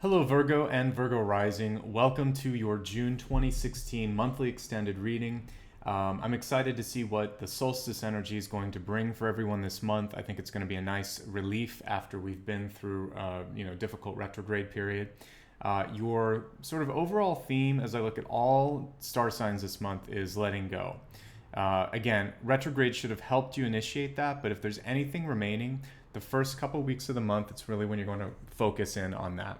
Hello, Virgo and Virgo Rising. Welcome to your June 2016 monthly extended reading. I'm excited to see what the solstice energy is going to bring for everyone this month. I think it's going to be a nice relief after we've been through difficult retrograde period. Your sort of overall theme as I look at all star signs this month is letting go. Again, retrograde should have helped you initiate that, but if there's anything remaining, the first couple weeks of the month, it's really when you're going to focus in on that.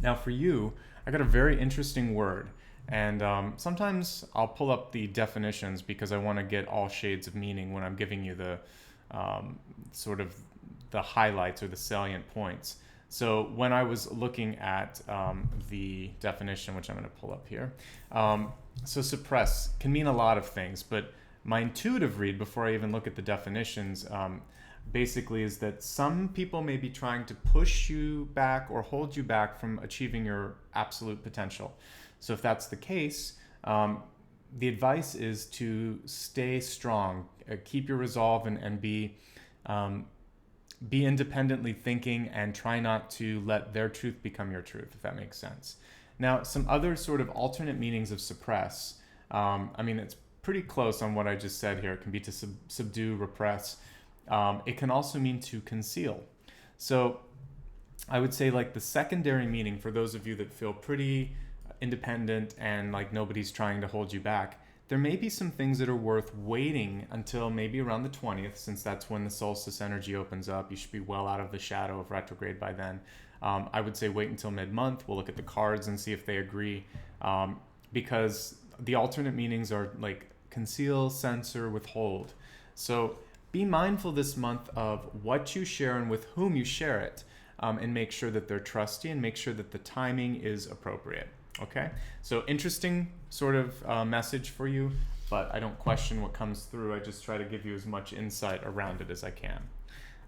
Now for you, I got a very interesting word, and sometimes I'll pull up the definitions because I want to get all shades of meaning when I'm giving you the sort of the highlights or the salient points. So when I was looking at the definition, which I'm going to pull up here, so suppress can mean a lot of things, but my intuitive read before I even look at the definitions basically is that some people may be trying to push you back or hold you back from achieving your absolute potential. So if that's the case, the advice is to stay strong, keep your resolve, and be independently thinking, and try not to let their truth become your truth, if that makes sense. Now, some other sort of alternate meanings of suppress, it's pretty close on what I just said here. It can be to subdue, repress. It can also mean to conceal. So I would say like the secondary meaning for those of you that feel pretty independent and like nobody's trying to hold you back, there may be some things that are worth waiting until maybe around the 20th, since that's when the solstice energy opens up. You should be well out of the shadow of retrograde by then. I would say wait until mid-month. We'll look at the cards and see if they agree, because the alternate meanings are like conceal, censor, withhold. So be mindful this month of what you share and with whom you share it, and make sure that they're trusty and make sure that the timing is appropriate. Okay? So interesting sort of message for you, but I don't question what comes through. I just try to give you as much insight around it as I can.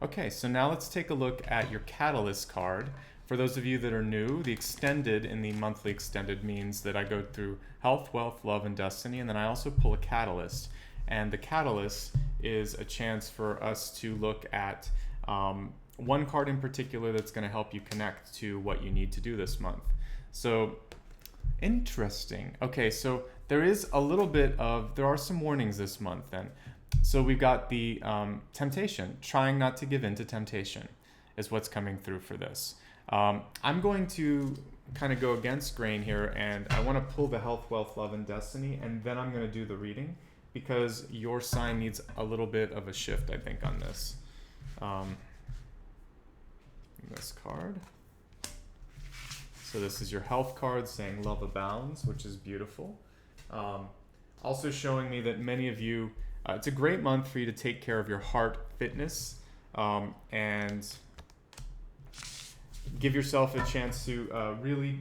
Okay, so now let's take a look at your catalyst card. For those of you that are new, the extended in the monthly extended means that I go through health, wealth, love, and destiny, and then I also pull a catalyst. And the catalyst is a chance for us to look at one card in particular that's going to help you connect to what you need to do this month. So, interesting. Okay, so there are some warnings this month then. So we've got the temptation, trying not to give in to temptation is what's coming through for this. I'm going to kind of go against grain here, and I want to pull the health, wealth, love, and destiny, and then I'm going to do the reading, because your sign needs a little bit of a shift, I think, on this. This card. So this is your health card saying love abounds, which is beautiful. Also showing me that many of you, it's a great month for you to take care of your heart fitness, and give yourself a chance to really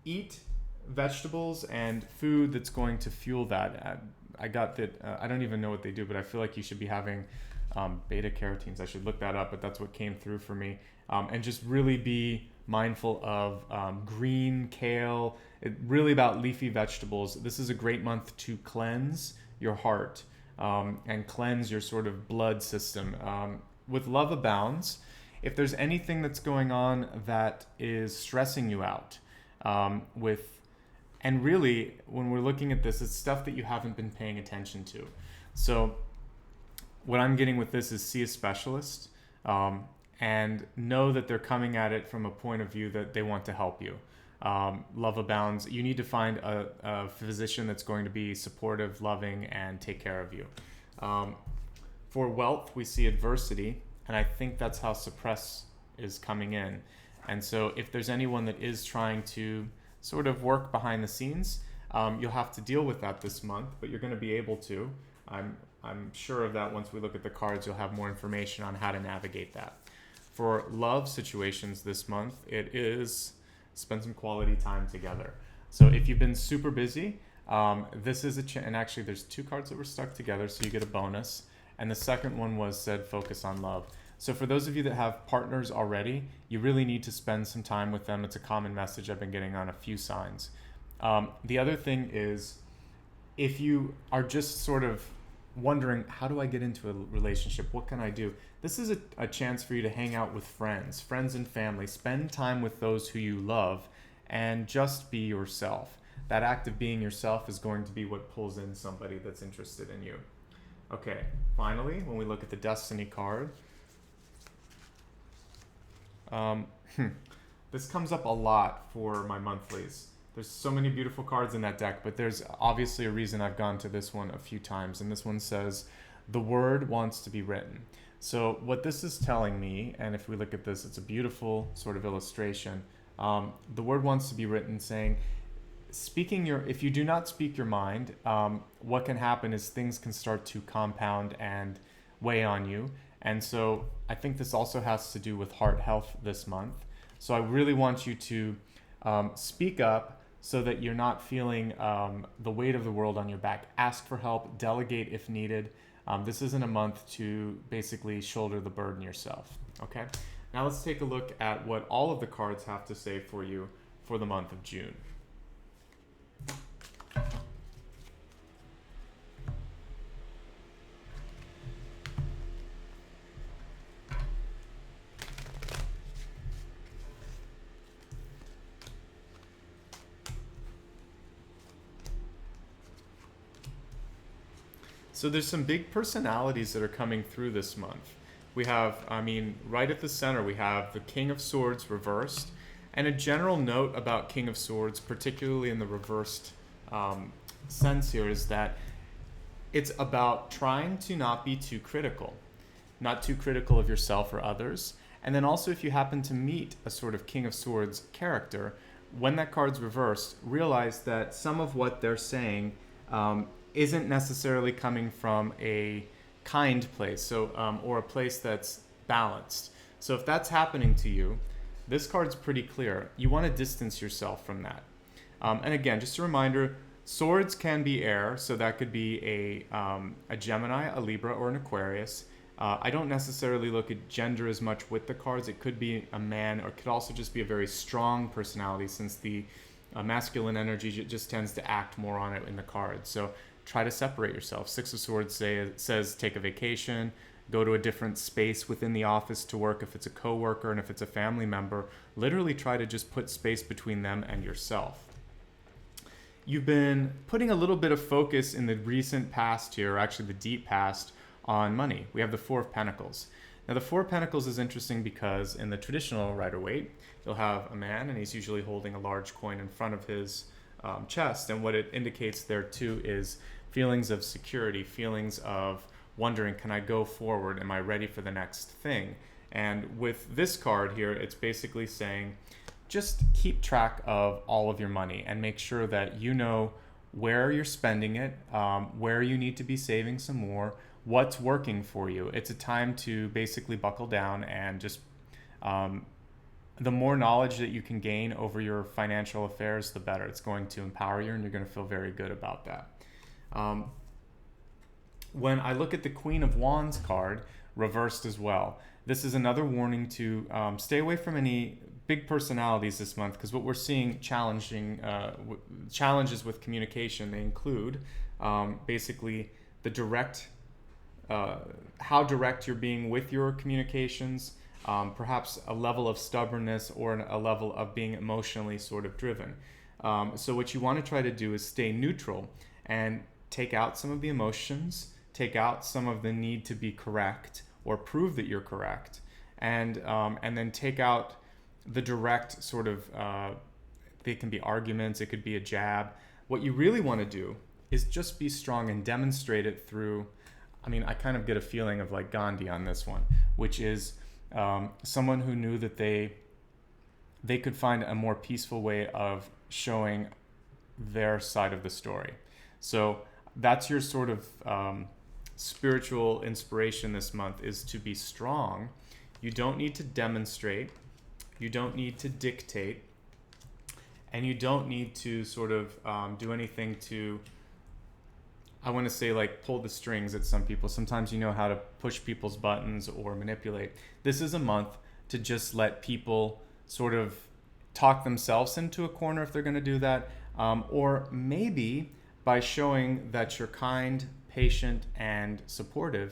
eat vegetables and food that's going to fuel that. I got that, I don't even know what they do, but I feel like you should be having beta carotenes. I should look that up, but that's what came through for me. And just really be mindful of green, kale, really about leafy vegetables. This is a great month to cleanse your heart and cleanse your sort of blood system. With love abounds, if there's anything that's going on that is stressing you out, and really, when we're looking at this, it's stuff that you haven't been paying attention to. So what I'm getting with this is see a specialist, and know that they're coming at it from a point of view that they want to help you. Love abounds. You need to find a physician that's going to be supportive, loving, and take care of you. For wealth, we see adversity, and I think that's how suppress is coming in. And so if there's anyone that is trying to sort of work behind the scenes, you'll have to deal with that this month, but you're going to be able to. I'm sure of that. Once we look at the cards, you'll have more information on how to navigate that. For love situations this month, it is spend some quality time together. So if you've been super busy, this is and actually there's two cards that were stuck together, so you get a bonus. And the second one said focus on love. So for those of you that have partners already, you really need to spend some time with them. It's a common message I've been getting on a few signs. The other thing is, if you are just sort of wondering, how do I get into a relationship? What can I do? This is a chance for you to hang out with friends and family. Spend time with those who you love and just be yourself. That act of being yourself is going to be what pulls in somebody that's interested in you. Okay, finally, when we look at the Destiny card, this comes up a lot for my monthlies. There's so many beautiful cards in that deck, but there's obviously a reason I've gone to this one a few times. And this one says, the word wants to be written. So what this is telling me, and if we look at this, it's a beautiful sort of illustration. The word wants to be written, saying, if you do not speak your mind, what can happen is things can start to compound and weigh on you. And so I think this also has to do with heart health this month. So I really want you to speak up so that you're not feeling the weight of the world on your back. Ask for help, delegate if needed. This isn't a month to basically shoulder the burden yourself. Okay? Now let's take a look at what all of the cards have to say for you for the month of June. So there's some big personalities that are coming through this month. We have, right at the center, we have the King of Swords reversed. And a general note about King of Swords, particularly in the reversed sense here, is that it's about trying to not be too critical. Not too critical of yourself or others. And then also, if you happen to meet a sort of King of Swords character, when that card's reversed, realize that some of what they're saying isn't necessarily coming from a kind place, or a place that's balanced. So if that's happening to you, this card's pretty clear. You want to distance yourself from that. And again, just a reminder, swords can be air, so that could be a Gemini, a Libra, or an Aquarius. I don't necessarily look at gender as much with the cards. It could be a man, or it could also just be a very strong personality, since the masculine energy just tends to act more on it in the cards. So try to separate yourself. Six of Swords says take a vacation, go to a different space within the office to work if it's a coworker, and if it's a family member, literally try to just put space between them and yourself. You've been putting a little bit of focus in the recent past here, or actually the deep past, on money. We have the Four of Pentacles. Now the Four of Pentacles is interesting because in the traditional Rider-Waite, you'll have a man, and he's usually holding a large coin in front of his chest, and what it indicates there too is feelings of security, feelings of wondering, can I go forward? Am I ready for the next thing? And with this card here, it's basically saying, just keep track of all of your money and make sure that you know where you're spending it, where you need to be saving some more, what's working for you. It's a time to basically buckle down and just, the more knowledge that you can gain over your financial affairs, the better. It's going to empower you, and you're going to feel very good about that. When I look at the Queen of Wands card, reversed as well, this is another warning to stay away from any big personalities this month, because what we're seeing challenges with communication, they include basically the direct, how direct you're being with your communications, perhaps a level of stubbornness or a level of being emotionally sort of driven. So what you want to try to do is stay neutral and take out some of the emotions, take out some of the need to be correct or prove that you're correct, and then take out the direct sort of, they can be arguments, it could be a jab. What you really want to do is just be strong and demonstrate it through, I kind of get a feeling of like Gandhi on this one, which is someone who knew that they could find a more peaceful way of showing their side of the story. So that's your sort of spiritual inspiration this month, is to be strong. You don't need to demonstrate, you don't need to dictate, and you don't need to sort of do anything to, I want to say, like pull the strings at some people. Sometimes you know how to push people's buttons or manipulate. This is a month to just let people sort of talk themselves into a corner if they're going to do that, or maybe by showing that you're kind, patient and supportive,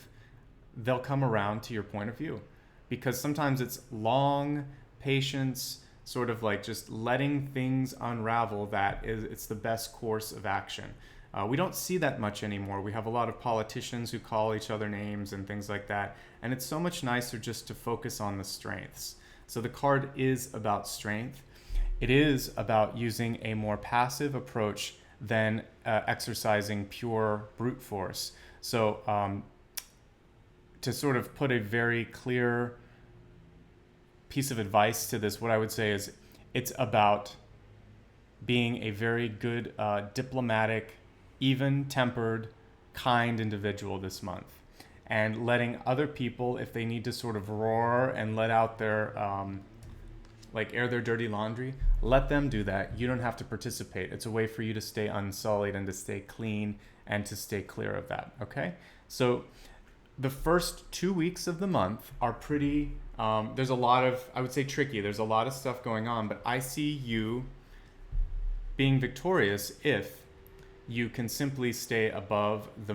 they'll come around to your point of view. Because sometimes it's long patience, sort of like just letting things unravel, it's the best course of action. We don't see that much anymore. We have a lot of politicians who call each other names and things like that. And it's so much nicer just to focus on the strengths. So the card is about strength. It is about using a more passive approach than exercising pure brute force. So to sort of put a very clear piece of advice to this, what I would say is it's about being a very good, diplomatic, even-tempered, kind individual this month, and letting other people, if they need to sort of roar and let out their air their dirty laundry, let them do that. You don't have to participate. It's a way for you to stay unsullied and to stay clean and to stay clear of that. Okay, so the first 2 weeks of the month are pretty there's a lot of, I would say, tricky. There's a lot of stuff going on, but I see you being victorious if you can simply stay above the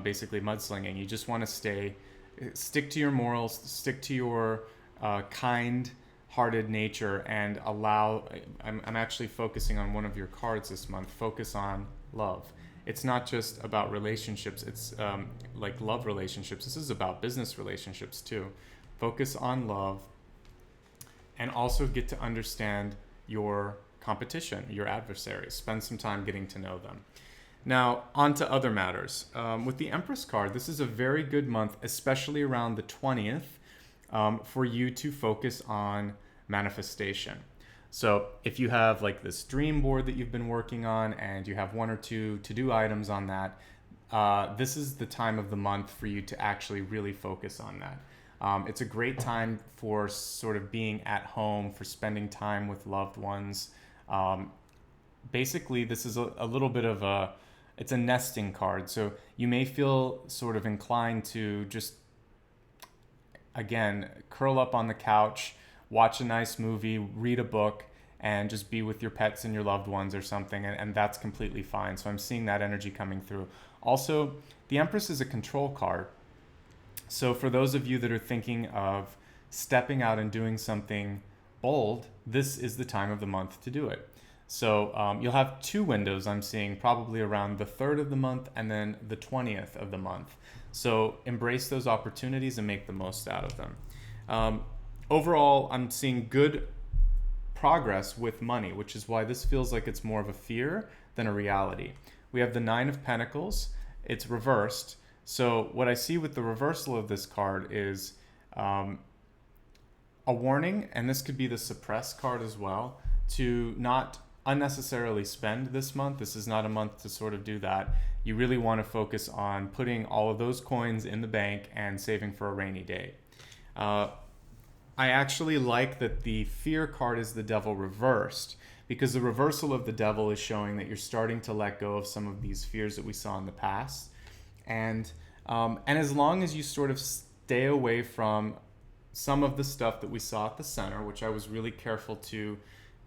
basically mudslinging. You just want to stick to your morals, stick to your kind-hearted nature, and allow. I'm actually focusing on one of your cards this month. Focus on love. It's not just about relationships. It's like love relationships. This is about business relationships too. Focus on love, and also get to understand your competition, your adversaries. Spend some time getting to know them. Now, on to other matters. With the Empress card, this is a very good month, especially around the 20th, for you to focus on manifestation. So if you have like this dream board that you've been working on and you have 1 or 2 to-do items on that, this is the time of the month for you to actually really focus on that. It's a great time for sort of being at home, for spending time with loved ones. Basically, this is a little bit of it's a nesting card. So you may feel sort of inclined to just, again, curl up on the couch, watch a nice movie, read a book, and just be with your pets and your loved ones or something. And that's completely fine. So I'm seeing that energy coming through. Also, the Empress is a control card. So for those of you that are thinking of stepping out and doing something bold, this is the time of the month to do it. So you'll have 2 windows I'm seeing, probably around the 3rd of the month and then the 20th of the month. So embrace those opportunities and make the most out of them. Overall, I'm seeing good progress with money, which is why this feels like it's more of a fear than a reality. We have the 9 of Pentacles. It's reversed. So what I see with the reversal of this card is a warning, and this could be the suppress card as well, to not unnecessarily spend this month. This is not a month to sort of do that. You really want to focus on putting all of those coins in the bank and saving for a rainy day. I actually like that the fear card is the devil reversed, because the reversal of the devil is showing that you're starting to let go of some of these fears that we saw in the past. And as long as you sort of stay away from some of the stuff that we saw at the center, which I was really careful to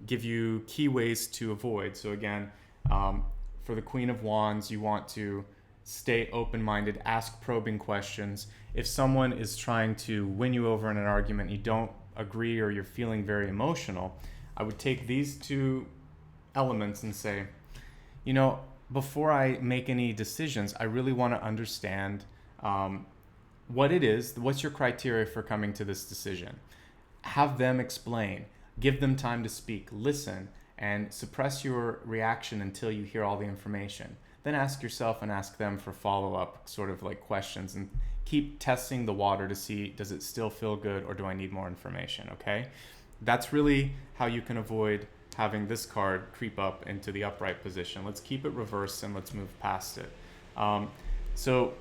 give you key ways to avoid. So again, for the Queen of Wands, you want to stay open-minded, ask probing questions. If someone is trying to win you over in an argument, you don't agree, or you're feeling very emotional, I would take these 2 elements and say, before I make any decisions, I really want to understand what it is. What's your criteria for coming to this decision? Have them explain. Give them time to speak. Listen, and suppress your reaction until you hear all the information. Then ask yourself and ask them for follow-up sort of like questions, and keep testing the water to see, does it still feel good, or do I need more information? Okay? That's really how you can avoid having this card creep up into the upright position. Let's keep it reversed and let's move past it. So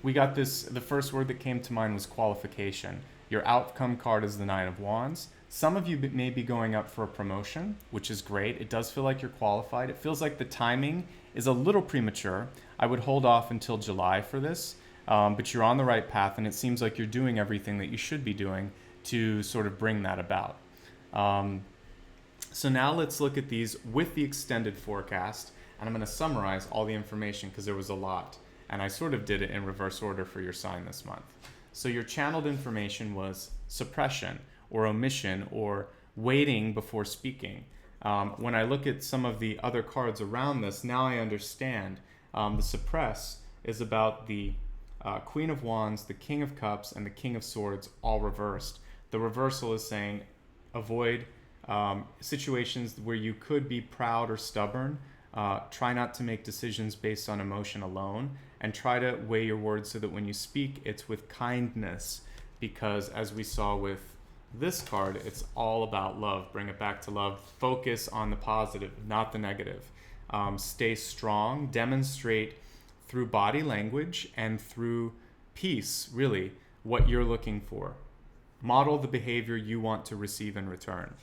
we got this, the first word that came to mind was qualification. Your outcome card is the 9 of Wands. Some of you may be going up for a promotion, which is great. It does feel like you're qualified. It feels like the timing is a little premature. I would hold off until July for this, but you're on the right path, and it seems like you're doing everything that you should be doing to sort of bring that about. So now let's look at these with the extended forecast, and I'm going to summarize all the information because there was a lot. and I sort of did it in reverse order for your sign this month. So your channeled information was suppression or omission or waiting before speaking. When I look at some of the other cards around this, now I understand. The suppress is about the Queen of Wands, the King of Cups, and the King of Swords all reversed. The reversal is saying avoid situations where you could be proud or stubborn. Try not to make decisions based on emotion alone, and try to weigh your words so that when you speak, it's with kindness, because as we saw with this card, it's all about love. Bring it back to love. Focus on the positive, not the negative. Stay strong. Demonstrate through body language and through peace, really, what you're looking for. Model the behavior you want to receive in return.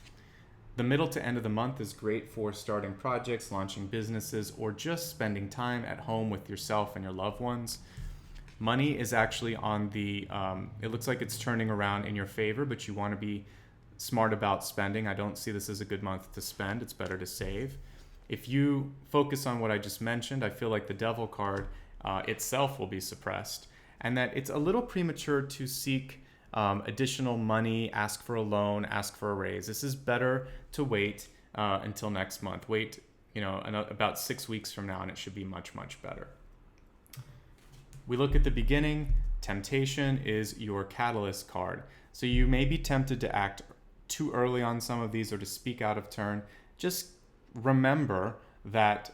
The middle to end of the month is great for starting projects, launching businesses, or just spending time at home with yourself and your loved ones. Money is actually on the, it looks like it's turning around in your favor, but you want to be smart about spending. I don't see this as a good month to spend. It's better to save. If you focus on what I just mentioned, I feel like the Devil card itself will be suppressed, and that it's a little premature to seek additional money, ask for a loan, ask for a raise. This is better to wait until next month. Wait, about 6 weeks from now, and it should be much, much better. We look at the beginning. Temptation is your catalyst card. So you may be tempted to act too early on some of these or to speak out of turn. Just remember that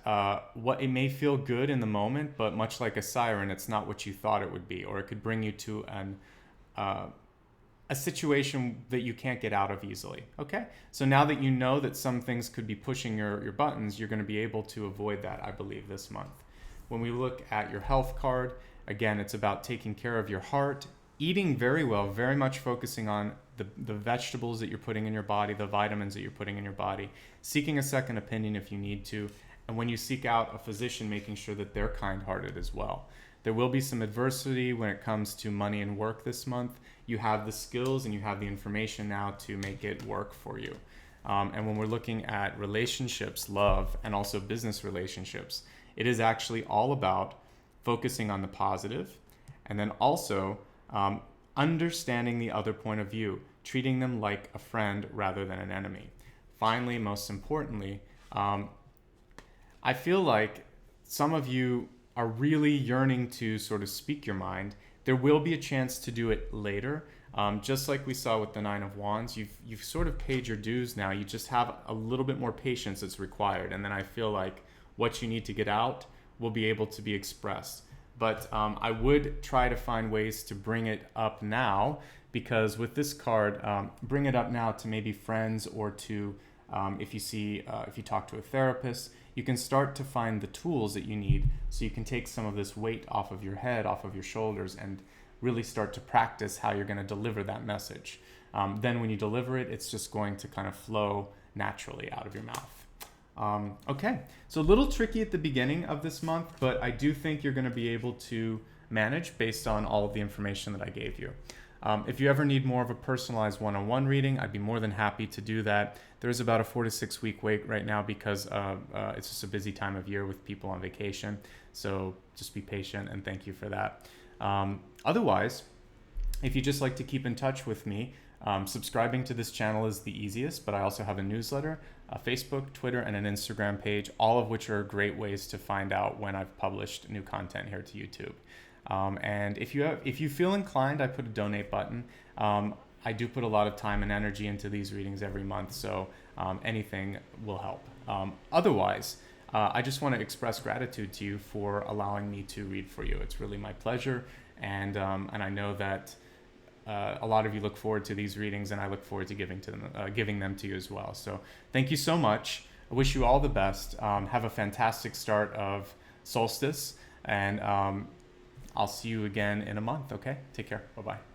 what it may feel good in the moment, but much like a siren, it's not what you thought it would be, or it could bring you to a situation that you can't get out of easily. Okay? So now that you know that some things could be pushing your buttons, you're going to be able to avoid that, I believe, this month. When we look at your health card, again, it's about taking care of your heart, eating very well, very much focusing on the vegetables that you're putting in your body, the vitamins that you're putting in your body, seeking a second opinion if you need to, and when you seek out a physician, making sure that they're kind-hearted as well. There will be some adversity when it comes to money and work this month. You have the skills and you have the information now to make it work for you. And when we're looking at relationships, love, and also business relationships, it is actually all about focusing on the positive, and then also understanding the other point of view, treating them like a friend rather than an enemy. Finally, most importantly, I feel like some of you are really yearning to sort of speak your mind. There will be a chance to do it later. Just like we saw with the Nine of Wands, you've sort of paid your dues now. You just have a little bit more patience that's required. And then I feel like what you need to get out will be able to be expressed. But I would try to find ways to bring it up now, because with this card, bring it up now to maybe friends or to, if you talk to a therapist, you can start to find the tools that you need so you can take some of this weight off of your head, off of your shoulders, and really start to practice how you're going to deliver that message. Then when you deliver it, it's just going to kind of flow naturally out of your mouth. Okay, so a little tricky at the beginning of this month, but I do think you're going to be able to manage based on all of the information that I gave you. If you ever need more of a personalized one-on-one reading, I'd be more than happy to do that. There's about a 4 to 6 week wait right now because it's just a busy time of year with people on vacation. So just be patient, and thank you for that. Otherwise, if you just like to keep in touch with me, subscribing to this channel is the easiest, but I also have a newsletter, a Facebook, Twitter, and an Instagram page, all of which are great ways to find out when I've published new content here to YouTube. And if you feel inclined, I put a donate button. I do put a lot of time and energy into these readings every month, so anything will help. Otherwise, I just want to express gratitude to you for allowing me to read for you. It's really my pleasure, and I know that a lot of you look forward to these readings, and I look forward to giving them to you as well. So thank you so much. I wish you all the best. Have a fantastic start of solstice, and I'll see you again in a month, okay? Take care. Bye-bye.